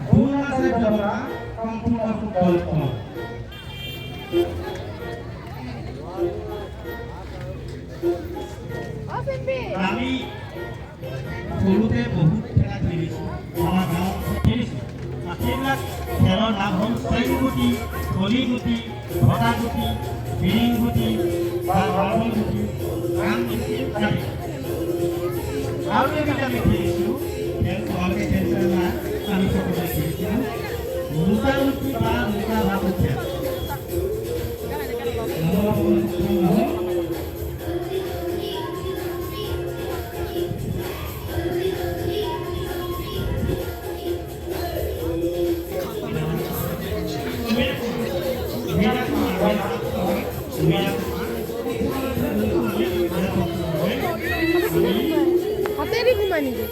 দুনাচাই বতৰা সম্পূৰ্ণ শুদ্ধ আমি সৰুতে বহুত খেলা খেলিছোঁ আমাৰ গাঁৱত খেলিছোঁ সেইবিলাক খেলৰ নাম হ'ল চেংগুটি কলিগুটি ভটাগুটি বিৰিংগুটি বা ৰলগুটি ৰামগুটি আদি আৰু এবিধ আমি খেলিছিলোঁ খেল তোমালোকে খেলিছে নাই আমি সকলোৱে খেলিছিলোঁ লুকালুকি বা লুকা ভাকু খেল হাতেৰই ঘুমায় নাকি